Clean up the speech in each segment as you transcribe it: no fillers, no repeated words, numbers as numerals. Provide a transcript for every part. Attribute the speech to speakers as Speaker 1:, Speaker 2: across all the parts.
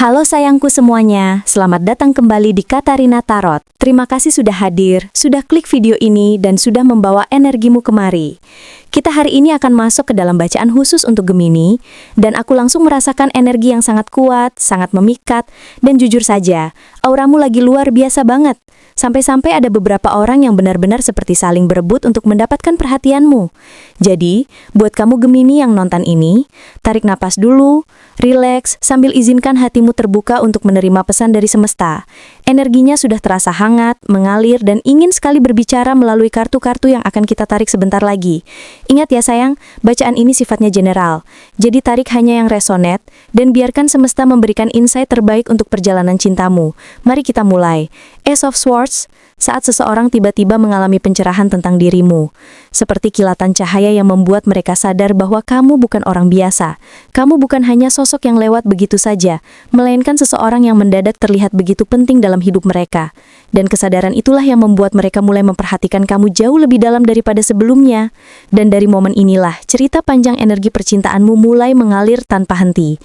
Speaker 1: Halo sayangku semuanya, selamat datang kembali di Katarina Tarot. Terima kasih sudah hadir, sudah klik video ini, dan sudah membawa energimu kemari. Kita hari ini akan masuk ke dalam bacaan khusus untuk Gemini, dan aku langsung merasakan energi yang sangat kuat, sangat memikat, dan jujur saja, auramu lagi luar biasa banget. Sampai-sampai ada beberapa orang yang benar-benar seperti saling berebut untuk mendapatkan perhatianmu. Jadi, buat kamu Gemini yang nonton ini, tarik napas dulu, rileks, sambil izinkan hatimu terbuka untuk menerima pesan dari semesta. Energinya sudah terasa hangat, mengalir, dan ingin sekali berbicara melalui kartu-kartu yang akan kita tarik sebentar lagi. Ingat ya sayang, bacaan ini sifatnya general. Jadi tarik hanya yang resonate, dan biarkan semesta memberikan insight terbaik untuk perjalanan cintamu. Mari kita mulai. Ace of Swords, saat seseorang tiba-tiba mengalami pencerahan tentang dirimu. Seperti kilatan cahaya yang membuat mereka sadar bahwa kamu bukan orang biasa. Kamu bukan hanya sosok yang lewat begitu saja, melainkan seseorang yang mendadak terlihat begitu penting dalam hidup mereka. Dan kesadaran itulah yang membuat mereka mulai memperhatikan kamu jauh lebih dalam daripada sebelumnya. Dan dari momen inilah, cerita panjang energi percintaanmu mulai mengalir tanpa henti.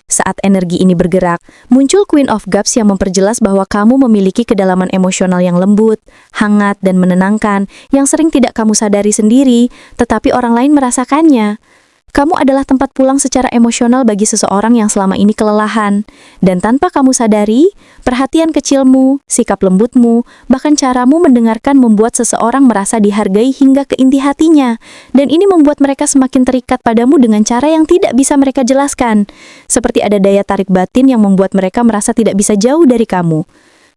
Speaker 1: Saat energi ini bergerak, muncul Queen of Cups yang memperjelas bahwa kamu memiliki kedalaman emosional yang lembut, hangat, dan menenangkan, yang sering tidak kamu sadari sendiri, tetapi orang lain merasakannya. Kamu adalah tempat pulang secara emosional bagi seseorang yang selama ini kelelahan. Dan tanpa kamu sadari, perhatian kecilmu, sikap lembutmu, bahkan caramu mendengarkan membuat seseorang merasa dihargai hingga ke inti hatinya. Dan ini membuat mereka semakin terikat padamu dengan cara yang tidak bisa mereka jelaskan. Seperti ada daya tarik batin yang membuat mereka merasa tidak bisa jauh dari kamu.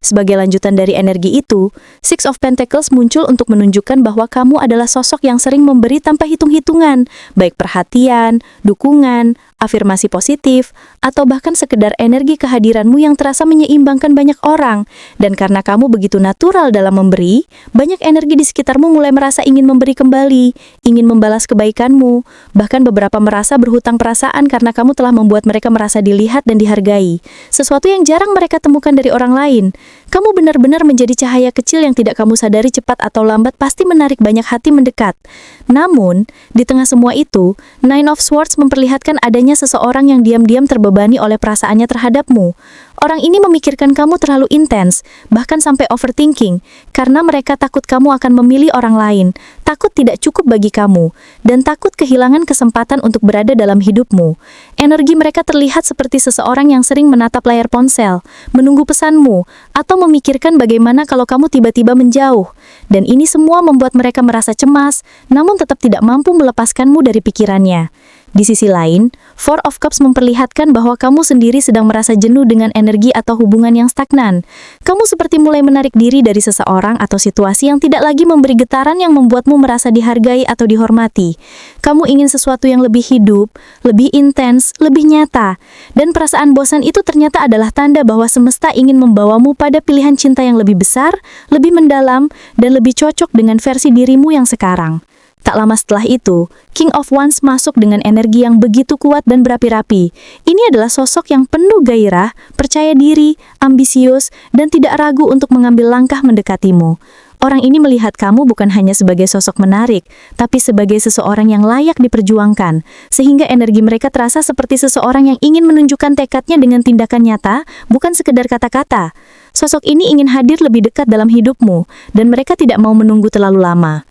Speaker 1: Sebagai lanjutan dari energi itu, Six of Pentacles muncul untuk menunjukkan bahwa kamu adalah sosok yang sering memberi tanpa hitung-hitungan, baik perhatian, dukungan, afirmasi positif, atau bahkan sekedar energi kehadiranmu yang terasa menyeimbangkan banyak orang. Dan karena kamu begitu natural dalam memberi, banyak energi di sekitarmu mulai merasa ingin memberi kembali, ingin membalas kebaikanmu, bahkan beberapa merasa berhutang perasaan karena kamu telah membuat mereka merasa dilihat dan dihargai. Sesuatu yang jarang mereka temukan dari orang lain. Kamu benar-benar menjadi cahaya kecil yang tidak kamu sadari cepat atau lambat pasti menarik banyak hati mendekat. Namun, di tengah semua itu, Nine of Swords memperlihatkan adanya seseorang yang diam-diam terbebani oleh perasaannya terhadapmu. Orang ini memikirkan kamu terlalu intens, bahkan sampai overthinking, karena mereka takut kamu akan memilih orang lain, takut tidak cukup bagi kamu, dan takut kehilangan kesempatan untuk berada dalam hidupmu. Energi mereka terlihat seperti seseorang yang sering menatap layar ponsel, menunggu pesanmu, atau memikirkan bagaimana kalau kamu tiba-tiba menjauh. Dan ini semua membuat mereka merasa cemas, namun tetap tidak mampu melepaskanmu dari pikirannya. Di sisi lain, Four of Cups memperlihatkan bahwa kamu sendiri sedang merasa jenuh dengan energi atau hubungan yang stagnan. Kamu seperti mulai menarik diri dari seseorang atau situasi yang tidak lagi memberi getaran yang membuatmu merasa dihargai atau dihormati. Kamu ingin sesuatu yang lebih hidup, lebih intens, lebih nyata. Dan perasaan bosan itu ternyata adalah tanda bahwa semesta ingin membawamu pada pilihan cinta yang lebih besar, lebih mendalam, dan lebih cocok dengan versi dirimu yang sekarang. Tak lama setelah itu, King of Wands masuk dengan energi yang begitu kuat dan berapi-api. Ini adalah sosok yang penuh gairah, percaya diri, ambisius, dan tidak ragu untuk mengambil langkah mendekatimu. Orang ini melihat kamu bukan hanya sebagai sosok menarik, tapi sebagai seseorang yang layak diperjuangkan, sehingga energi mereka terasa seperti seseorang yang ingin menunjukkan tekadnya dengan tindakan nyata, bukan sekedar kata-kata. Sosok ini ingin hadir lebih dekat dalam hidupmu, dan mereka tidak mau menunggu terlalu lama.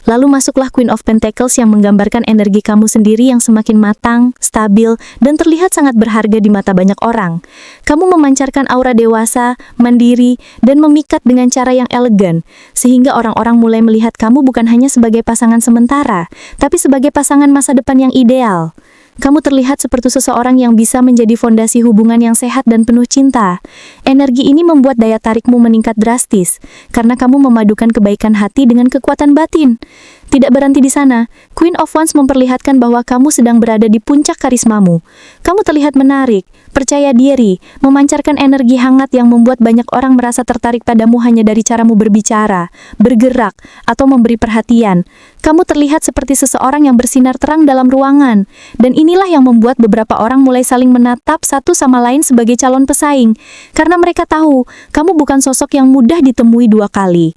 Speaker 1: Lalu masuklah Queen of Pentacles yang menggambarkan energi kamu sendiri yang semakin matang, stabil, dan terlihat sangat berharga di mata banyak orang. Kamu memancarkan aura dewasa, mandiri, dan memikat dengan cara yang elegan, sehingga orang-orang mulai melihat kamu bukan hanya sebagai pasangan sementara, tapi sebagai pasangan masa depan yang ideal. Kamu terlihat seperti seseorang yang bisa menjadi fondasi hubungan yang sehat dan penuh cinta. Energi ini membuat daya tarikmu meningkat drastis, karena kamu memadukan kebaikan hati dengan kekuatan batin. Tidak berhenti di sana, Queen of Wands memperlihatkan bahwa kamu sedang berada di puncak karismamu. Kamu terlihat menarik, percaya diri, memancarkan energi hangat yang membuat banyak orang merasa tertarik padamu hanya dari caramu berbicara, bergerak, atau memberi perhatian. Kamu terlihat seperti seseorang yang bersinar terang dalam ruangan, dan inilah yang membuat beberapa orang mulai saling menatap satu sama lain sebagai calon pesaing, karena mereka tahu kamu bukan sosok yang mudah ditemui dua kali.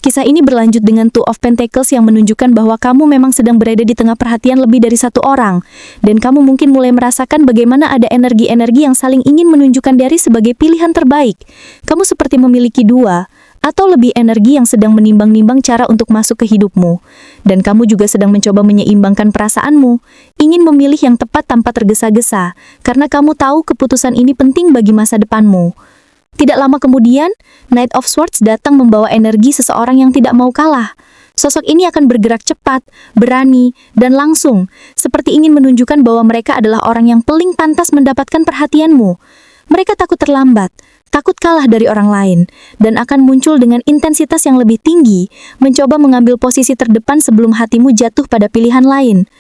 Speaker 1: Kisah ini berlanjut dengan Two of Pentacles yang menunjukkan bahwa kamu memang sedang berada di tengah perhatian lebih dari satu orang, dan kamu mungkin mulai merasakan bagaimana ada energi-energi yang saling ingin menunjukkan diri sebagai pilihan terbaik. Kamu seperti memiliki dua atau lebih energi yang sedang menimbang-nimbang cara untuk masuk ke hidupmu. Dan kamu juga sedang mencoba menyeimbangkan perasaanmu, ingin memilih yang tepat tanpa tergesa-gesa, karena kamu tahu keputusan ini penting bagi masa depanmu. Tidak lama kemudian, Knight of Swords datang membawa energi seseorang yang tidak mau kalah. Sosok ini akan bergerak cepat, berani, dan langsung, seperti ingin menunjukkan bahwa mereka adalah orang yang paling pantas mendapatkan perhatianmu. Mereka takut terlambat, takut kalah dari orang lain, dan akan muncul dengan intensitas yang lebih tinggi, mencoba mengambil posisi terdepan sebelum hatimu jatuh pada pilihan lain.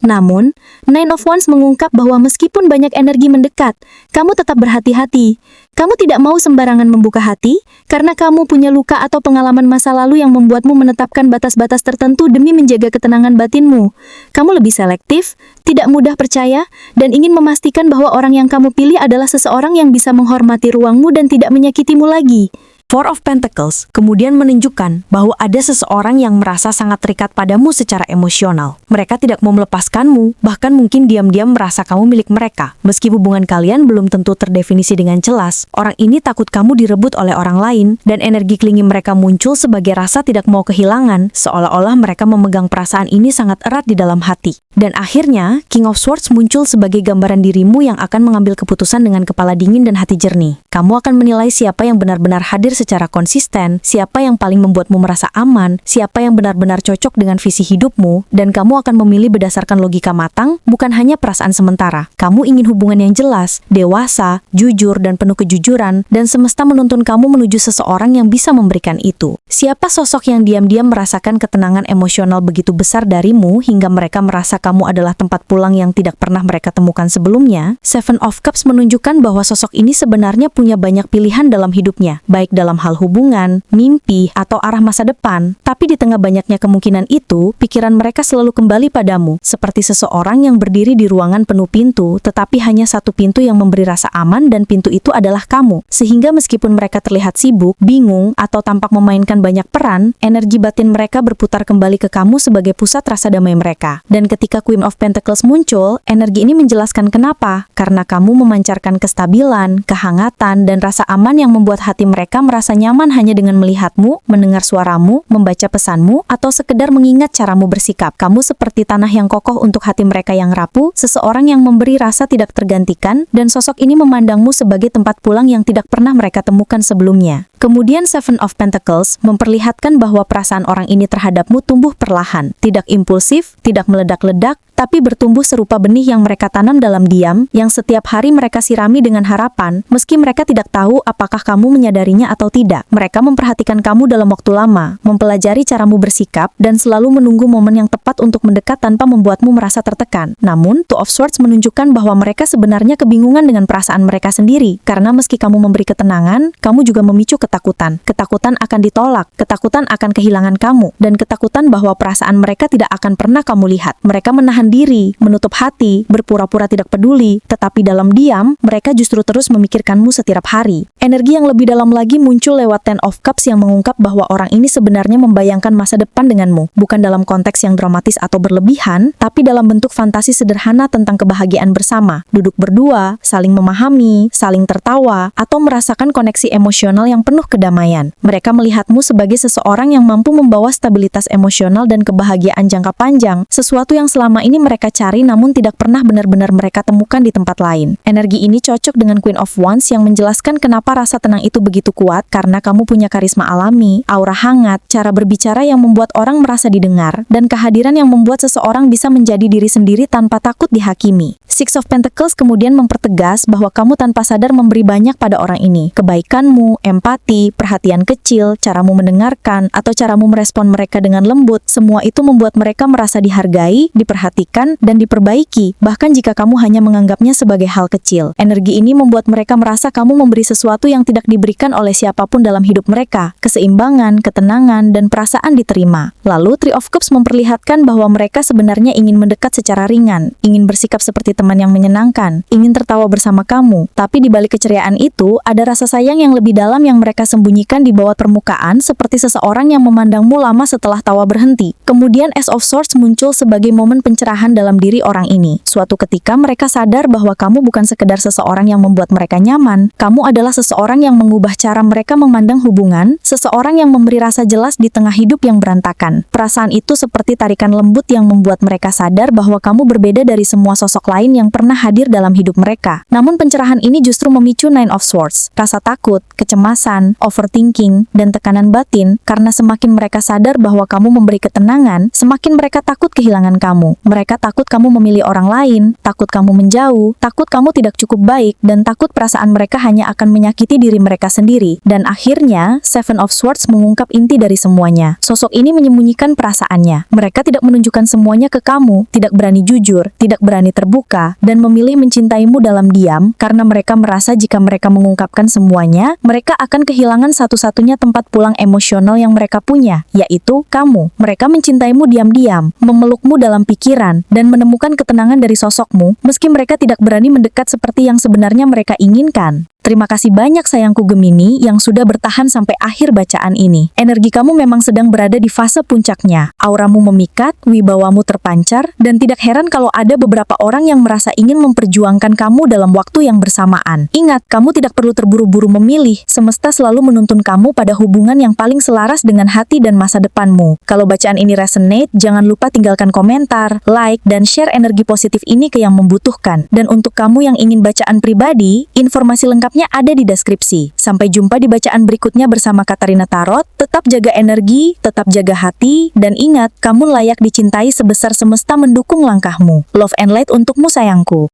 Speaker 1: Namun, Nine of Wands mengungkap bahwa meskipun banyak energi mendekat, kamu tetap berhati-hati. Kamu tidak mau sembarangan membuka hati, karena kamu punya luka atau pengalaman masa lalu yang membuatmu menetapkan batas-batas tertentu demi menjaga ketenangan batinmu. Kamu lebih selektif, tidak mudah percaya, dan ingin memastikan bahwa orang yang kamu pilih adalah seseorang yang bisa menghormati ruangmu dan tidak menyakitimu lagi.
Speaker 2: Four of Pentacles kemudian menunjukkan bahwa ada seseorang yang merasa sangat terikat padamu secara emosional. Mereka tidak mau melepaskanmu, bahkan mungkin diam-diam merasa kamu milik mereka. Meski hubungan kalian belum tentu terdefinisi dengan jelas, orang ini takut kamu direbut oleh orang lain, dan energi klingi mereka muncul sebagai rasa tidak mau kehilangan, seolah-olah mereka memegang perasaan ini sangat erat di dalam hati. Dan akhirnya, King of Swords muncul sebagai gambaran dirimu yang akan mengambil keputusan dengan kepala dingin dan hati jernih. Kamu akan menilai siapa yang benar-benar hadir secara konsisten, siapa yang paling membuatmu merasa aman, siapa yang benar-benar cocok dengan visi hidupmu, dan kamu akan memilih berdasarkan logika matang, bukan hanya perasaan sementara. Kamu ingin hubungan yang jelas, dewasa, jujur, dan penuh kejujuran, dan semesta menuntun kamu menuju seseorang yang bisa memberikan itu. Siapa sosok yang diam-diam merasakan ketenangan emosional begitu besar darimu hingga mereka merasa kamu adalah tempat pulang yang tidak pernah mereka temukan sebelumnya? Seven of Cups menunjukkan bahwa sosok ini sebenarnya punya banyak pilihan dalam hidupnya, baik dalam hal hubungan, mimpi, atau arah masa depan. Tapi di tengah banyaknya kemungkinan itu, pikiran mereka selalu kembali padamu, seperti seseorang yang berdiri di ruangan penuh pintu, tetapi hanya satu pintu yang memberi rasa aman, dan pintu itu adalah kamu. Sehingga meskipun mereka terlihat sibuk, bingung, atau tampak memainkan banyak peran, energi batin mereka berputar kembali ke kamu sebagai pusat rasa damai mereka. Dan ketika Queen of Pentacles muncul, energi ini menjelaskan kenapa. Karena kamu memancarkan kestabilan, kehangatan, dan rasa aman yang membuat hati mereka merasa nyaman hanya dengan melihatmu, mendengar suaramu, membaca pesanmu, atau sekedar mengingat caramu bersikap. Kamu seperti tanah yang kokoh untuk hati mereka yang rapuh, seseorang yang memberi rasa tidak tergantikan, dan sosok ini memandangmu sebagai tempat pulang yang tidak pernah mereka temukan sebelumnya. Kemudian Seven of Pentacles memperlihatkan bahwa perasaan orang ini terhadapmu tumbuh perlahan, tidak impulsif, tidak meledak-ledak, tapi bertumbuh serupa benih yang mereka tanam dalam diam, yang setiap hari mereka sirami dengan harapan, meski mereka tidak tahu apakah kamu menyadarinya atau tidak. Mereka memperhatikan kamu dalam waktu lama, mempelajari caramu bersikap, dan selalu menunggu momen yang tepat untuk mendekat tanpa membuatmu merasa tertekan. Namun, Two of Swords menunjukkan bahwa mereka sebenarnya kebingungan dengan perasaan mereka sendiri, karena meski kamu memberi ketenangan, kamu juga memicu ketakutan. Ketakutan akan ditolak, ketakutan akan kehilangan kamu, dan ketakutan bahwa perasaan mereka tidak akan pernah kamu lihat. Mereka menahan diri, menutup hati, berpura-pura tidak peduli, tetapi dalam diam, mereka justru terus memikirkanmu setiap hari. Energi yang lebih dalam lagi muncul lewat Ten of Cups yang mengungkap bahwa orang ini sebenarnya membayangkan masa depan denganmu, bukan dalam konteks yang dramatis atau berlebihan, tapi dalam bentuk fantasi sederhana tentang kebahagiaan bersama, duduk berdua, saling memahami, saling tertawa, atau merasakan koneksi emosional yang penuh kedamaian. Mereka melihatmu sebagai seseorang yang mampu membawa stabilitas emosional dan kebahagiaan jangka panjang, sesuatu yang selama ini mereka cari namun tidak pernah benar-benar mereka temukan di tempat lain. Energi ini cocok dengan Queen of Wands yang menjelaskan kenapa rasa tenang itu begitu kuat, karena kamu punya karisma alami, aura hangat, cara berbicara yang membuat orang merasa didengar, dan kehadiran yang membuat seseorang bisa menjadi diri sendiri tanpa takut dihakimi. Six of Pentacles kemudian mempertegas bahwa kamu tanpa sadar memberi banyak pada orang ini. Kebaikanmu, empati, perhatian kecil, caramu mendengarkan, atau caramu merespon mereka dengan lembut, semua itu membuat mereka merasa dihargai, diperhatikan, diperhatikan dan diperbaiki, bahkan jika kamu hanya menganggapnya sebagai hal kecil. Energi ini membuat mereka merasa kamu memberi sesuatu yang tidak diberikan oleh siapapun dalam hidup mereka, keseimbangan, ketenangan, dan perasaan diterima. Lalu, Three of Cups memperlihatkan bahwa mereka sebenarnya ingin mendekat secara ringan, ingin bersikap seperti teman yang menyenangkan, ingin tertawa bersama kamu, tapi di balik keceriaan itu, ada rasa sayang yang lebih dalam yang mereka sembunyikan di bawah permukaan, seperti seseorang yang memandangmu lama setelah tawa berhenti. Kemudian Ace of Swords muncul sebagai momen pencerahan dalam diri orang ini. Suatu ketika mereka sadar bahwa kamu bukan sekedar seseorang yang membuat mereka nyaman, kamu adalah seseorang yang mengubah cara mereka memandang hubungan, seseorang yang memberi rasa jelas di tengah hidup yang berantakan. Perasaan itu seperti tarikan lembut yang membuat mereka sadar bahwa kamu berbeda dari semua sosok lain yang pernah hadir dalam hidup mereka. Namun pencerahan ini justru memicu Nine of Swords, rasa takut, kecemasan, overthinking, dan tekanan batin, karena semakin mereka sadar bahwa kamu memberi ketenangan, semakin mereka takut kehilangan kamu. Mereka takut kamu memilih orang lain, takut kamu menjauh, takut kamu tidak cukup baik, dan takut perasaan mereka hanya akan menyakiti diri mereka sendiri. Dan akhirnya, Seven of Swords mengungkap inti dari semuanya. Sosok ini menyembunyikan perasaannya. Mereka tidak menunjukkan semuanya ke kamu, tidak berani jujur, tidak berani terbuka, dan memilih mencintaimu dalam diam, karena mereka merasa jika mereka mengungkapkan semuanya, mereka akan kehilangan satu-satunya tempat pulang emosional yang mereka punya, yaitu kamu. Mereka mencintaimu diam-diam, memelukmu dalam pikiran, dan menemukan ketenangan dari sosokmu, meski mereka tidak berani mendekat seperti yang sebenarnya mereka inginkan. Terima kasih banyak sayangku Gemini yang sudah bertahan sampai akhir bacaan ini. Energi kamu memang sedang berada di fase puncaknya. Auramu memikat, wibawamu terpancar, dan tidak heran kalau ada beberapa orang yang merasa ingin memperjuangkan kamu dalam waktu yang bersamaan. Ingat, kamu tidak perlu terburu-buru memilih. Semesta selalu menuntun kamu pada hubungan yang paling selaras dengan hati dan masa depanmu. Kalau bacaan ini resonate, jangan lupa tinggalkan komentar, like, dan share energi positif ini ke yang membutuhkan. Dan untuk kamu yang ingin bacaan pribadi, informasi lengkap ada di deskripsi. Sampai jumpa di bacaan berikutnya bersama Katarina Tarot. Tetap jaga energi, tetap jaga hati, dan ingat, kamu layak dicintai sebesar semesta mendukung langkahmu. Love and light untukmu sayangku.